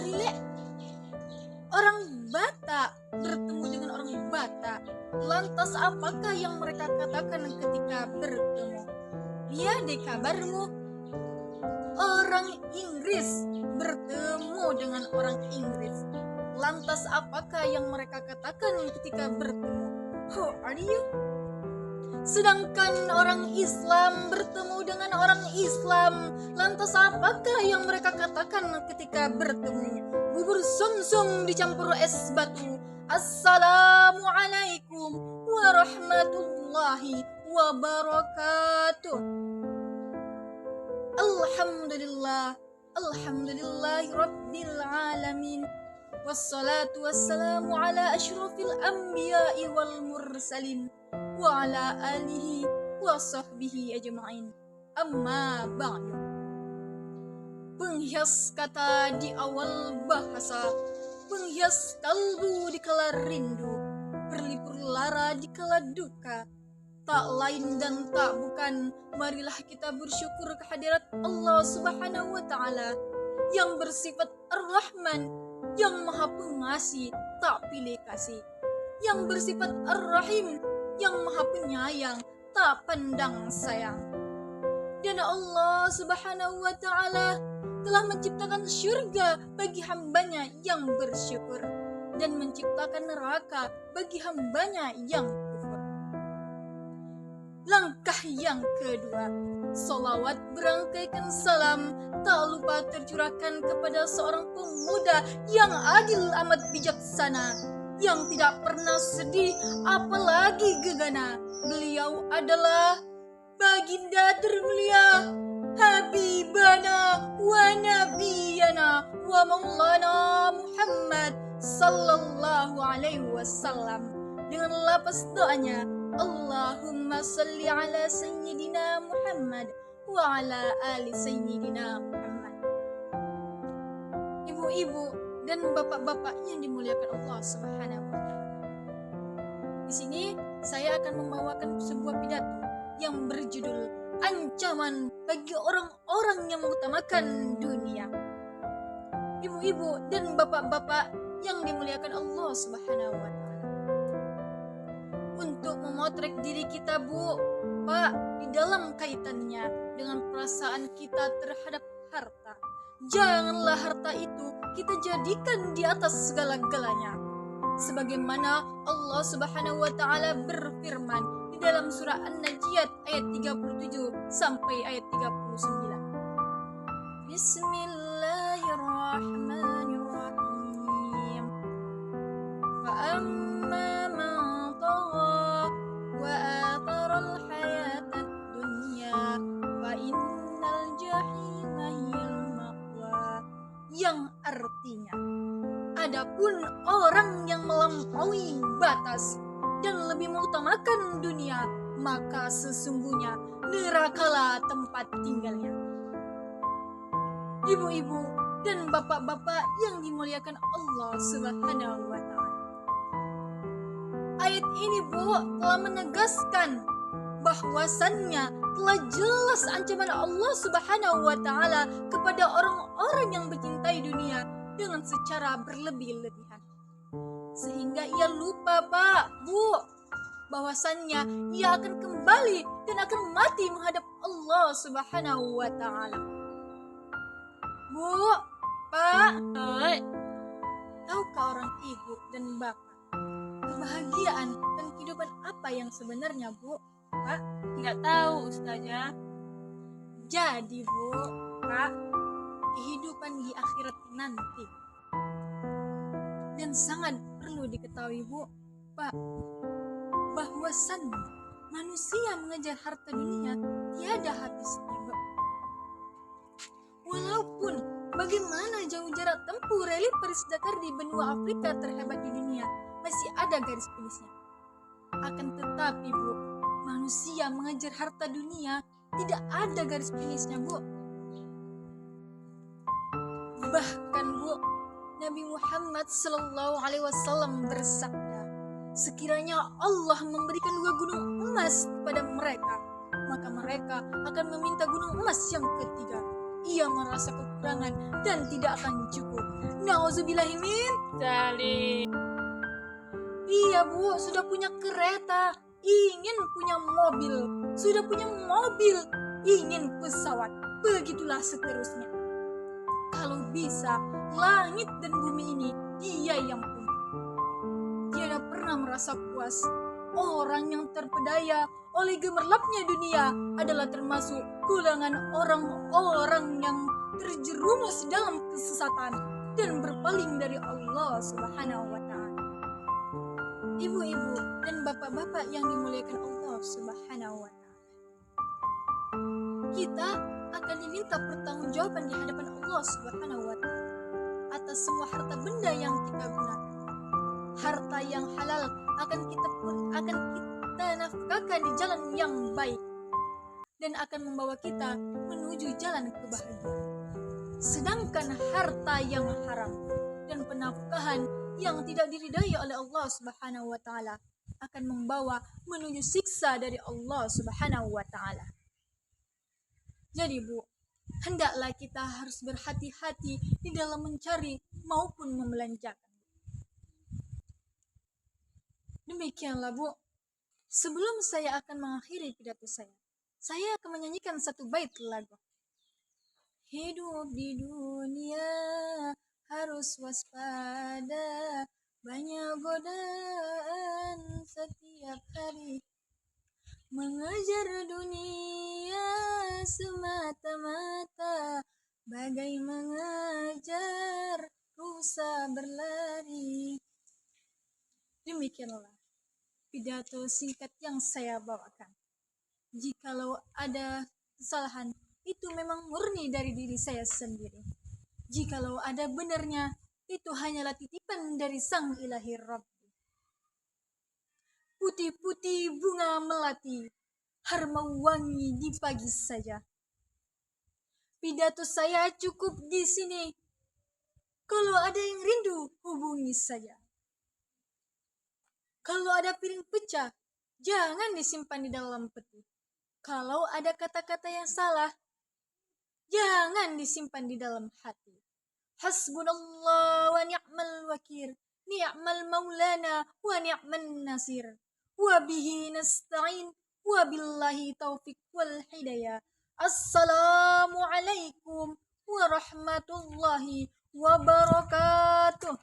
Rile, orang Batak bertemu dengan orang Batak. Lantas apakah yang mereka katakan ketika bertemu? Dia di kabarmu. Orang Inggris bertemu dengan orang Inggris. Lantas apakah yang mereka katakan ketika bertemu? Who are you? Sedangkan orang Islam bertemu dengan orang Islam. Lantas apakah yang mereka katakan ketika bertemu? Bubur sumsum dicampur es batu. Assalamualaikum warahmatullahi wabarakatuh. Alhamdulillah, alhamdulillahi rabbil alamin. Wassalatu wassalamu ala asyrafil anbiya'i wal mursalin wa ala alihi wa sahbihi ajma'in. Amma ba'du. Penghias kata di awal bahasa, penghias kalbu di kala rindu, berlipur lara di kala duka. Tak lain dan tak bukan, marilah kita bersyukur kehadirat Allah Subhanahu wa Ta'ala yang bersifat Ar-Rahman, yang maha pengasih, tak pilih kasih, yang bersifat Ar-Rahim, yang maha penyayang, tak pandang sayang. Dan Allah Subhanahu wa Ta'ala telah menciptakan syurga bagi hambanya yang bersyukur, dan menciptakan neraka bagi hambanya yang kufur. Langkah yang kedua, salawat berangkaikan salam tak lupa tercurahkan kepada seorang pemuda yang adil amat bijaksana, yang tidak pernah sedih apalagi gegana. Beliau adalah baginda termulia Habibana wa Nabiyana wa Maulana Muhammad sallallahu alaihi wasallam, dengan lapas doanya, Allahumma salli ala Sayyidina Muhammad wa ala ali Sayyidina Muhammad. Ibu-ibu dan bapak-bapak yang dimuliakan Allah Subhanahu wa Ta'ala. Di sini saya akan membawakan sebuah pidato yang berjudul Ancaman bagi orang-orang yang mengutamakan dunia. Ibu-ibu dan bapak-bapak yang dimuliakan Allah Subhanahu wa Ta'ala. Untuk memotret diri kita, Bu, Pak, di dalam kaitannya dengan perasaan kita terhadap harta. Janganlah harta itu kita jadikan di atas segala-galanya. Sebagaimana Allah Subhanahu wa Ta'ala berfirman di dalam surah An-Najiyat ayat 37 sampai ayat 39. Bismillahirrahmanirrahim. Fa'amma man tagha wa athara al-hayatad dunya fa innal jahima hiyal ma'wa. Yang artinya, adapun orang yang melampaui batas dan lebih mengutamakan dunia, maka sesungguhnya nerakalah tempat tinggalnya. Ibu-ibu dan bapak-bapak yang dimuliakan Allah Subhanahu wa Ta'ala. Ayat ini, Bu, telah menegaskan bahwasannya telah jelas ancaman Allah Subhanahu wa Ta'ala kepada orang-orang yang mencintai dunia dengan secara berlebih-lebihan, sehingga ia lupa, Pak, Bu, bahwasannya ia akan kembali dan akan mati menghadap Allah Subhanahu wa Ta'ala. Bu, Pak, tahukah orang ibu dan bapak kebahagiaan dan kehidupan apa yang sebenarnya, Bu, Pak? Nggak tahu, Ustazah. Jadi, Bu, Pak, kehidupan di akhirat nanti. Dan sangat perlu diketahui, Bu, Pak, bahwasannya manusia mengejar harta dunia tiada habisnya, Bu. Walaupun bagaimana jauh jarak tempuh reli Paris Dakar di benua Afrika terhebat di dunia, masih ada garis finishnya. Akan tetapi, Bu, manusia mengejar harta dunia tidak ada garis finishnya, Bu. Bahkan, Bu, Nabi Muhammad sallallahu alaihi wasallam bersabda, sekiranya Allah memberikan 2 gunung emas kepada mereka, maka mereka akan meminta gunung emas yang ketiga. ia merasa kekurangan dan tidak akan cukup. Nauzubillahimin. Zalik. Iya bu, sudah punya kereta, ingin punya mobil, sudah punya mobil, ingin pesawat, begitulah seterusnya. Kalau bisa, langit dan bumi ini dia yang punya. Dia tidak pernah merasa puas. Orang yang terpedaya oleh gemerlapnya dunia adalah termasuk golongan orang-orang yang terjerumus dalam kesesatan dan berpaling dari Allah Subhanahu wa Ta'ala. Ibu-ibu dan bapak-bapak yang dimuliakan Allah Subhanahu wa Ta'ala, kita akan diminta pertanggungjawaban di hadapan Allah Subhanahu wa Ta'ala atas semua harta benda yang kita gunakan. Harta yang halal akan kita nafkahkan di jalan yang baik dan akan membawa kita menuju jalan kebahagiaan. Sedangkan harta yang haram dan penafkahan yang tidak diridai oleh Allah Subhanahu wa Ta'ala akan membawa menuju siksa dari Allah Subhanahu wa Ta'ala. Jadi bu, hendaklah kita harus berhati-hati di dalam mencari maupun membelanjakan. Demikianlah bu, sebelum saya akan mengakhiri pidato saya akan menyanyikan satu bait lagu. Hidup di dunia harus waspada, banyak godaan setiap hari. Mengejar dunia semata-mata, bagai mengejar rusa berlari. Demikianlah pidato singkat yang saya bawakan. Jikalau ada kesalahan, itu memang murni dari diri saya sendiri. Jikalau ada benarnya, itu hanyalah titipan dari Sang Ilahi Rabbi. Putih-putih bunga melati, harum wangi di pagi saja. Pidato saya cukup di sini. Kalau ada yang rindu, hubungi saja. Kalau ada piring pecah, jangan disimpan di dalam peti. Kalau ada kata-kata yang salah, jangan disimpan di dalam hati. Hasbunallah wa ni'mal wakil, ni'mal maulana wa ni'man nasir. Wa bihi nasta'in, wa billahi taufiq wal hidayah. Assalamualaikum warahmatullahi wabarakatuh.